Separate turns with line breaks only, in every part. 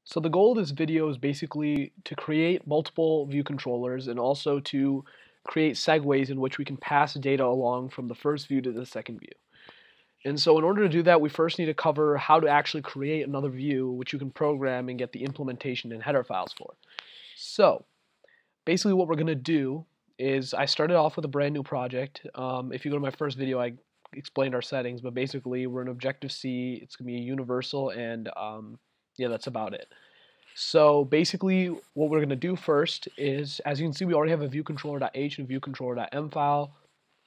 So the goal of this video is basically to create multiple view controllers and also to create segues in which we can pass data along from the first view to the second view. And so in order to do that, we first need to cover how to actually create another view which you can program and get the implementation and header files for. So basically what we're going to do is I started off with a brand new project. If you go to my first video, I explained our settings, but basically we're in Objective-C, it's going to be a universal, and yeah, that's about it. So basically what we're going to do first is, as you can see, we already have a viewController.h and a viewController.m file.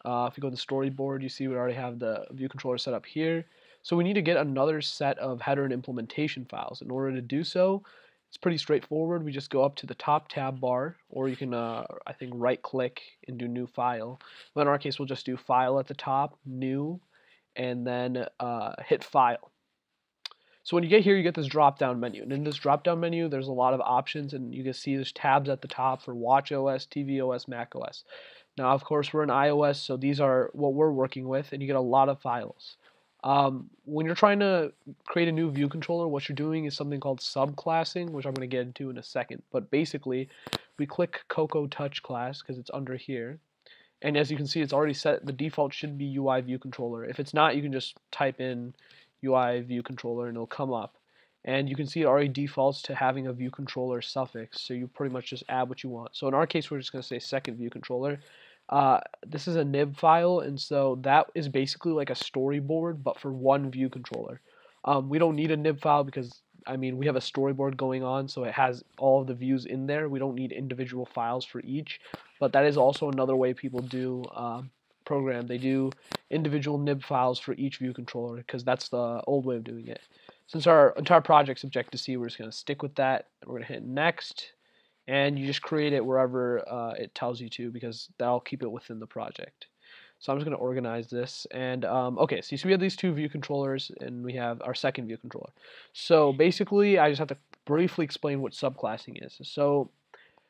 If you go to the storyboard, you see we already have the viewController set up here. So we need to get another set of header and implementation files. In order to do so, it's pretty straightforward. We just go up to the top tab bar, or you can, I think, right click and do new file. But in our case, we'll just do file at the top, new, and then hit file. So when you get here, you get this drop-down menu. And in this drop-down menu, there's a lot of options, and you can see there's tabs at the top for watchOS, tvOS, macOS. Now, of course, we're in iOS, so these are what we're working with, and you get a lot of files. When you're trying to create a new view controller, what you're doing is something called subclassing, which I'm going to get into in a second. But basically, we click Cocoa Touch class because it's under here. And as you can see, it's already set. The default should be UI view controller. If it's not, you can just type in UI view controller and it'll come up. And you can see it already defaults to having a view controller suffix, so you pretty much just add what you want. So in our case, we're just going to say second view controller. This is a nib file, and so that is basically like a storyboard, but for one view controller. We don't need a nib file because, I mean, we have a storyboard going on, so it has all of the views in there. We don't need individual files for each, but that is also another way people do program. They do individual nib files for each view controller because that's the old way of doing it. Since our entire project's Objective-C, we're just going to stick with that. We're going to hit next, and you just create it wherever it tells you to, because that'll keep it within the project. So I'm just going to organize this, and okay, so we have these two view controllers, and we have our second view controller. So basically, I just have to briefly explain what subclassing is. So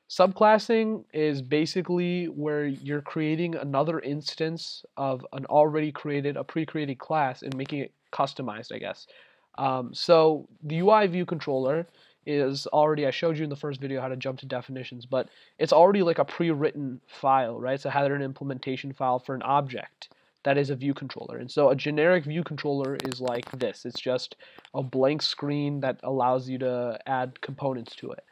subclassing is basically where you're creating another instance of an already created, a pre-created class, and making it customized, I guess. So the UI view controller is already, I showed you in the first video how to jump to definitions, but it's already like a pre-written file, right? It's a header and implementation file for an object that is a view controller. And so a generic view controller is like this. It's just a blank screen that allows you to add components to it.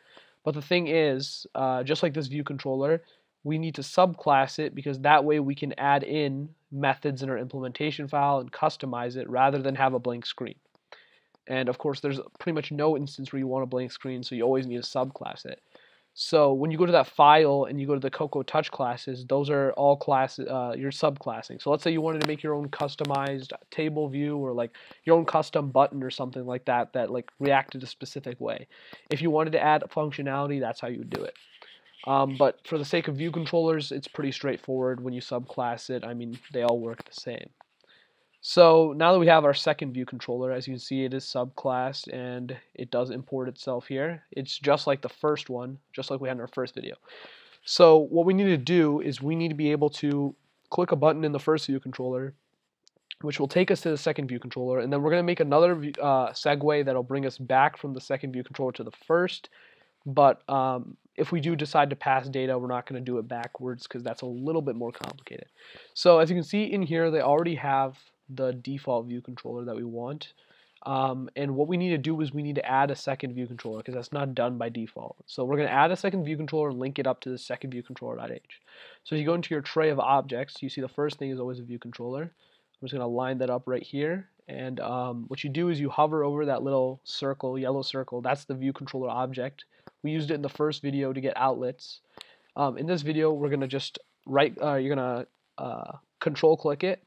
But the thing is, just like this view controller, we need to subclass it because that way we can add in methods in our implementation file and customize it rather than have a blank screen. And of course, there's pretty much no instance where you want a blank screen, so you always need to subclass it. So when you go to that file and you go to the Cocoa Touch classes, those are all classes, you're subclassing. So let's say you wanted to make your own customized table view or like your own custom button or something like that that like reacted a specific way. If you wanted to add functionality, that's how you would do it. But for the sake of view controllers, it's pretty straightforward when you subclass it. I mean, they all work the same. So now that we have our second view controller, as you can see, it is subclassed and it does import itself here. It's just like the first one, just like we had in our first video. So what we need to do is we need to be able to click a button in the first view controller, which will take us to the second view controller, and then we're going to make another segue that'll bring us back from the second view controller to the first. But if we do decide to pass data, we're not going to do it backwards because that's a little bit more complicated. So as you can see in here, they already have the default view controller that we want. And what we need to do is we need to add a second view controller because that's not done by default. So we're going to add a second view controller and link it up to the second view controller.h. So if you go into your tray of objects, you see the first thing is always a view controller. I'm just going to line that up right here. And what you do is you hover over that little circle, yellow circle. That's the view controller object. We used it in the first video to get outlets. In this video, we're going to just you're going to control click it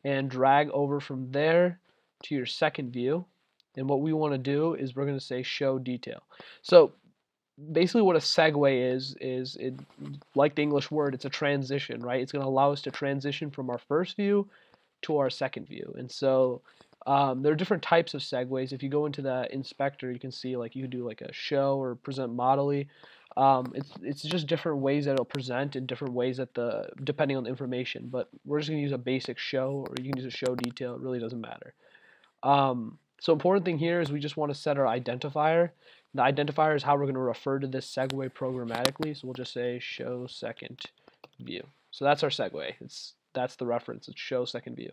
and drag over from there to your second view. And what we want to do is we're going to say show detail. So basically what a segue is it, like the English word, it's a transition, right? It's going to allow us to transition from our first view to our second view. And so there are different types of segues. If you go into the inspector, you can see like you can do like a show or present modelly. It's just different ways that it'll present in different ways that depending on the information. But we're just gonna use a basic show, or you can use a show detail. It really doesn't matter. So important thing here is we just want to set our identifier. The identifier is how we're going to refer to this segue programmatically. So we'll just say show second view. So that's our segue. That's the reference. It's show second view.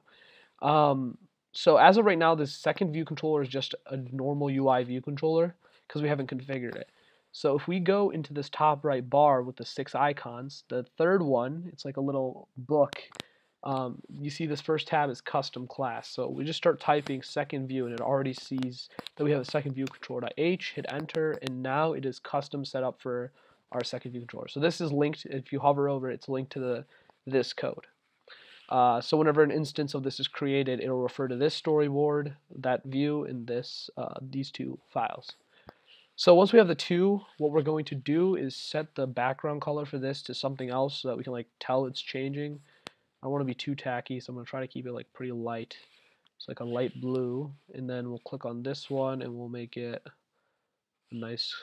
So as of right now, this second view controller is just a normal UI view controller because we haven't configured it. So if we go into this top right bar with the 6 icons, the third one, it's like a little book. You see this first tab is custom class. So we just start typing second view and it already sees that we have a second view controller.h, hit enter, and now it is custom set up for our second view controller. So this is linked, if you hover over it, it's linked to this code. So whenever an instance of this is created, it'll refer to this storyboard, that view, and these two files. So once we have the two, what we're going to do is set the background color for this to something else so that we can like tell it's changing. I don't want to be too tacky, so I'm going to try to keep it like pretty light. It's like a light blue, and then we'll click on this one and we'll make it a nice,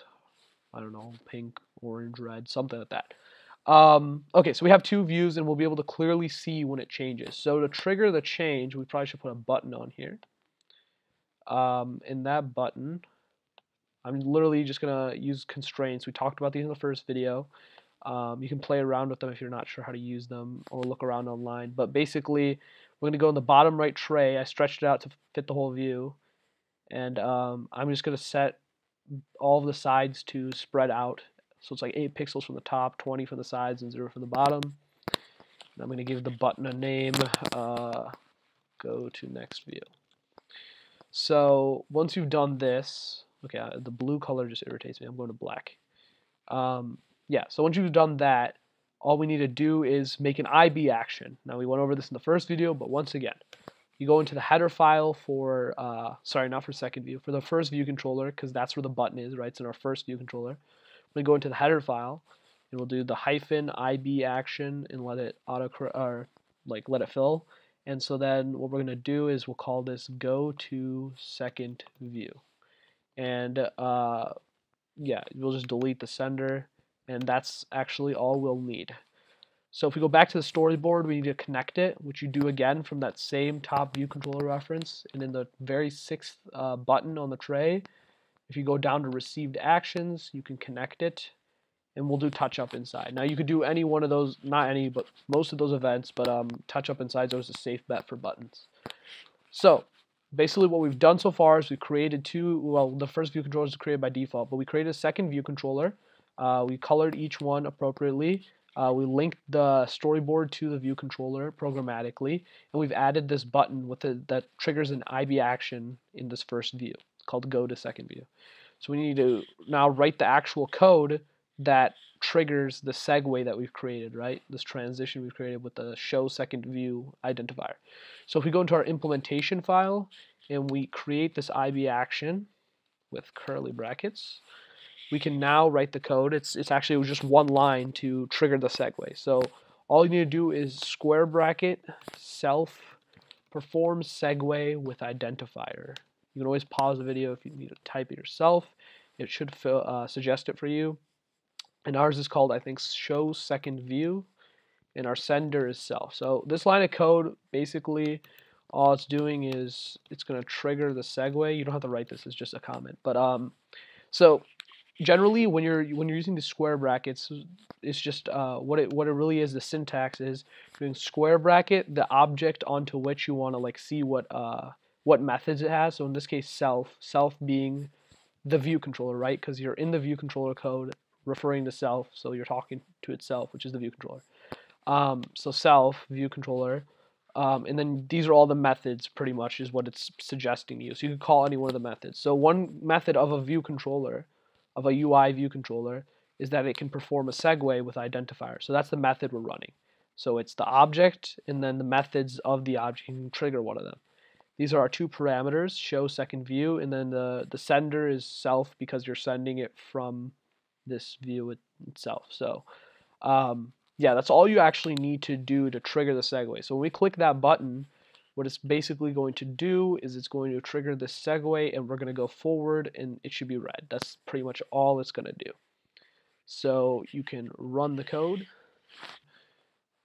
I don't know, pink, orange, red, something like that. Okay, so we have two views and we'll be able to clearly see when it changes. So to trigger the change, we probably should put a button on here. In that button, I'm literally just going to use constraints. We talked about these in the first video. You can play around with them if you're not sure how to use them or look around online. But basically, we're going to go in the bottom right tray. I stretched it out to fit the whole view. And I'm just going to set all of the sides to spread out. So it's like 8 pixels from the top, 20 from the sides, and 0 from the bottom. And I'm going to give the button a name, go to next view. So once you've done this, okay, the blue color just irritates me. I'm going to black. Yeah, so once you've done that, all we need to do is make an IB action. Now we went over this in the first video, but once again, you go into the header file for, sorry, not for second view, for the first view controller, because that's where the button is, right? It's in our first view controller. We go into the header file, and we'll do the -IB action and let it let it fill. And so then what we're going to do is we'll call this go to second view. And yeah, we'll just delete the sender, and that's actually all we'll need. So if we go back to the storyboard, we need to connect it, which you do again from that same top view controller reference. And in the very 6th button on the tray, if you go down to received actions, you can connect it, and we'll do touch up inside. Now you could do any one of those, not any, but most of those events, but touch up inside is always a safe bet for buttons. So basically what we've done so far is we created the first view controller is created by default, but we created a second view controller. We colored each one appropriately. We linked the storyboard to the view controller programmatically, and we've added this button that triggers an IB action in this first view. It's called go to second view. So we need to now write the actual code that triggers the segue that we've created, right? This transition we've created with the show second view identifier. So if we go into our implementation file and we create this IB action with curly brackets, we can now write the code. It's actually just one line to trigger the segue. So all you need to do is square bracket self perform segue with identifier. You can always pause the video if you need to type it yourself. It should suggest it for you. And ours is called, I think, show second view, and our sender is self. So this line of code, basically, all it's doing is it's going to trigger the segue. You don't have to write this; it's just a comment. But so generally, when you're using the square brackets, it's just what it really is. The syntax is doing square bracket the object onto which you want to like see what methods it has. So in this case, self being the view controller, right? Because you're in the view controller code referring to self, so you're talking to itself, which is the view controller. So self, view controller, and then these are all the methods pretty much is what it's suggesting you. So you can call any one of the methods. So one method of a view controller, of a UI view controller, is that it can perform a segue with identifier. So that's the method we're running. So it's the object and then the methods of the object. You can trigger one of them. These are our two parameters, show second view, and then the sender is self because you're sending it from this view itself. So yeah, that's all you actually need to do to trigger the segue. So when we click that button, what it's basically going to do is it's going to trigger the segue, and we're going to go forward, and it should be red. That's pretty much all it's going to do. So you can run the code.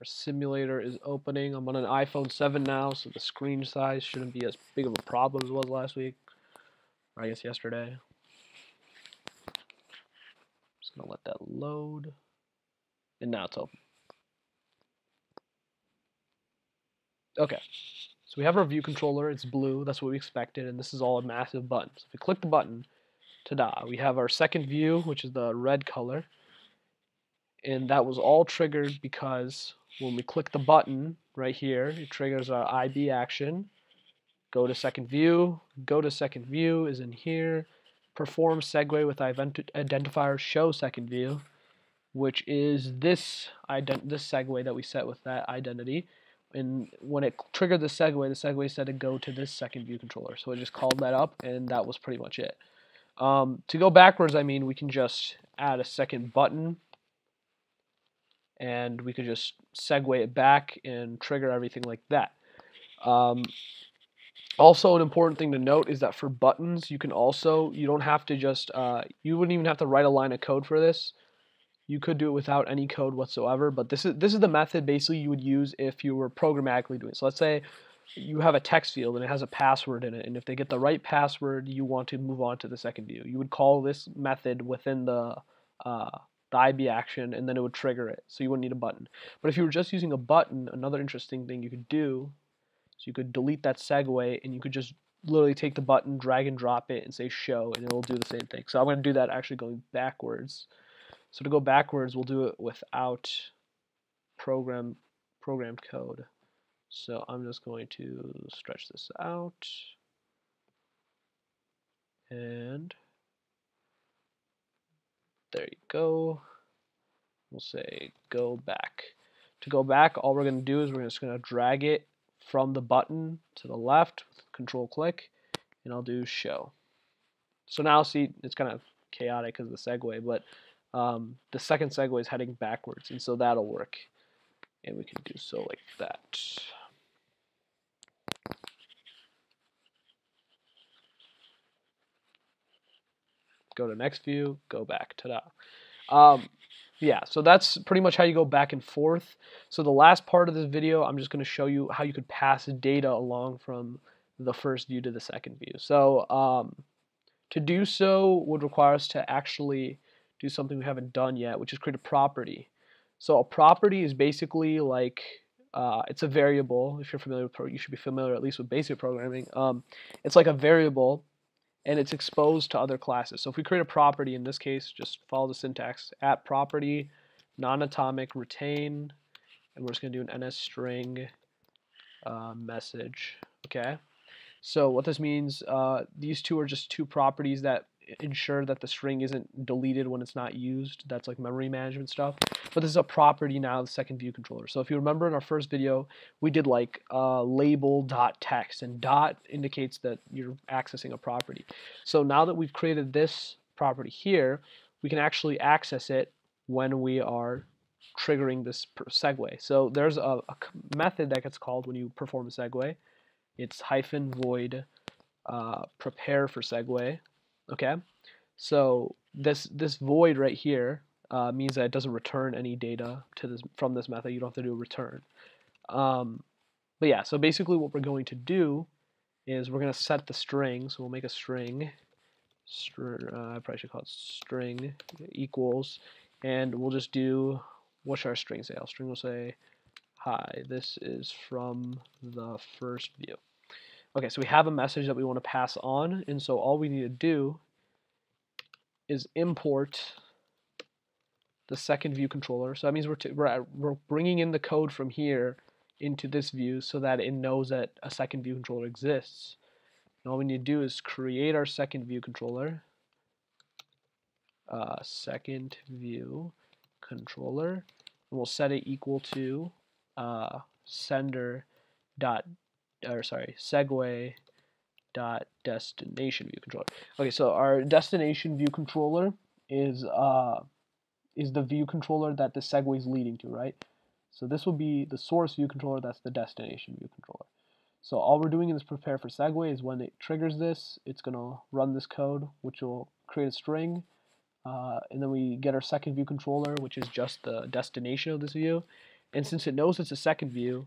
Our simulator is opening. I'm on an iPhone 7 now, so the screen size shouldn't be as big of a problem as it was last week, or I guess yesterday. gonna let that load, and now it's open. Okay, so we have our view controller. It's blue. That's what we expected, and this is all a massive button. So if we click the button, ta-da! We have our second view, which is the red color, and that was all triggered because when we click the button right here, it triggers our IB action. Go to second view. Go to second view is in here. Perform segue with identifier show second view, which is this segue that we set with that identity. And when it triggered the segue said to go to this second view controller. So it just called that up, and that was pretty much it. To go backwards, I mean, we can just add a second button, and we could just segue it back and trigger everything like that. Also, an important thing to note is that for buttons, you don't have to just, you wouldn't even have to write a line of code for this. You could do it without any code whatsoever, but this is the method basically you would use if you were programmatically doing it. So let's say you have a text field and it has a password in it, and if they get the right password, you want to move on to the second view. You would call this method within the IB action, and then it would trigger it, so you wouldn't need a button. But if you were just using a button, another interesting thing you could do is you could delete that segue, and you could just literally take the button, drag and drop it, and say show, and it will do the same thing. So I'm going to do that actually going backwards. So to go backwards, we'll do it without programmed code. So I'm just going to stretch this out, and there you go. We'll say go back. To go back, all we're going to do is we're just going to drag it from the button to the left with control click, and I'll do show. So now see, it's kind of chaotic because of the segue, but the second segue is heading backwards, and so that'll work. And we can do so like that. Go to next view, go back, ta-da. Yeah, so that's pretty much how you go back and forth. So the last part of this video, I'm just going to show you how you could pass data along from the first view to the second view. So to do so would require us to actually do something we haven't done yet, which is create a property. So a property is basically like, it's a variable. If you're familiar with you should be familiar at least with basic programming. It's like a variable, and it's exposed to other classes. So if we create a property, in this case, just follow the syntax, at property, non-atomic, retain, and we're just going to do an ns string message. Okay. So what this means, these two are just two properties that ensure that the string isn't deleted when it's not used. That's like memory management stuff. But this is a property now of the second view controller. So if you remember in our first video, we did like label.text, and dot indicates that you're accessing a property. So now that we've created this property here, we can actually access it when we are triggering this segue. So there's a method that gets called when you perform a segue. It's -void prepare for segue. Okay, so this void right here means that it doesn't return any data to from this method. You don't have to do a return. But yeah, so basically what we're going to do is we're going to set the string. So we'll make a string. I probably should call it string equals, and we'll just do, what should our string say? Our string will say, hi, this is from the first view. Okay, so we have a message that we want to pass on, and so all we need to do is import the second view controller. So that means we're bringing in the code from here into this view so that it knows that a second view controller exists. And all we need to do is create our second view controller, second view controller, and we'll set it equal to segue dot destination view controller. Okay, so our destination view controller is the view controller that the segue is leading to, right? So this will be the source view controller, that's the destination view controller. So all we're doing in this prepare for segue is when it triggers this, it's going to run this code, which will create a string, and then we get our second view controller, which is just the destination of this view. And since it knows it's a second view,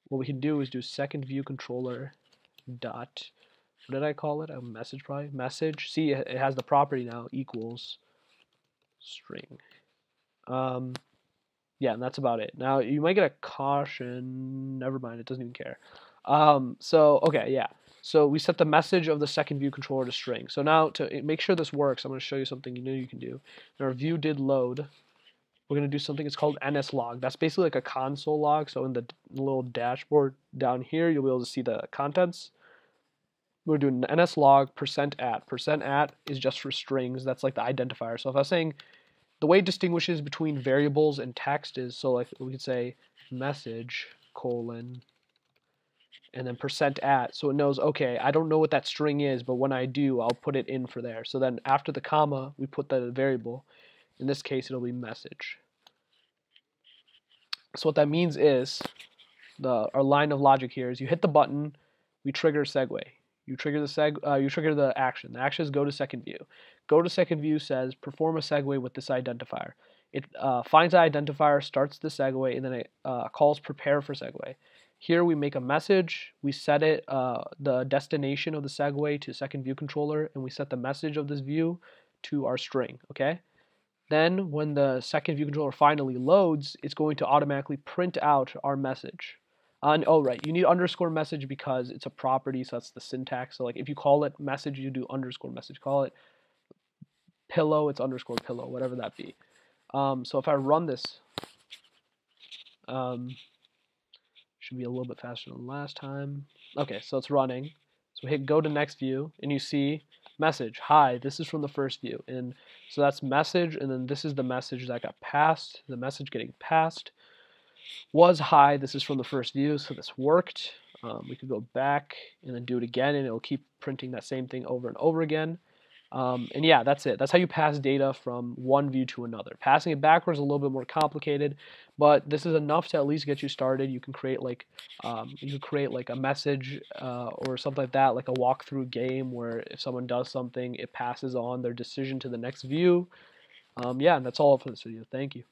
what we can do is do second view controller dot, what did I call it? A message probably? Message. See, it has the property now, equals string. Yeah, and that's about it. Now you might get a caution. Never mind, it doesn't even care. Okay, yeah. So we set the message of the second view controller to string. So now to make sure this works, I'm going to show you something you can do. When our view did load, we're going to do something. It's called nslog. That's basically like a console log. So in the little dashboard down here, you'll be able to see the contents. We're doing nslog %at. %at is just for strings. That's like the identifier. So if I was saying the way it distinguishes between variables and text is, so like we could say message colon and then %at, so it knows, okay, I don't know what that string is, but when I do, I'll put it in for there. So then after the comma, we put the variable. In this case, it'll be message. So what that means is our line of logic here is you hit the button, we trigger segue. You trigger the action. The action is go to second view. Go to second view says perform a segue with this identifier. It finds the identifier, starts the segue, and then it calls prepare for segue. Here we make a message. We set it the destination of the segue to second view controller, and we set the message of this view to our string. Okay. Then when the second view controller finally loads, it's going to automatically print out our message. Oh, right, you need underscore message because it's a property, so that's the syntax. So like if you call it message, you do underscore message. Call it pillow, it's underscore pillow, whatever that be. So if I run this, should be a little bit faster than last time. Okay, so it's running. So hit go to next view, and you see message, hi, this is from the first view. And so that's message, and then this is the message that got passed. The message getting passed was hi, this is from the first view, so this worked. We could go back and then do it again, and it'll keep printing that same thing over and over again. And yeah, that's it. That's how you pass data from one view to another. Passing it backwards is a little bit more complicated, but this is enough to at least get you started. You can create like a message or something like that, like a walkthrough game where if someone does something, it passes on their decision to the next view. Yeah, and that's all for this video. Thank you.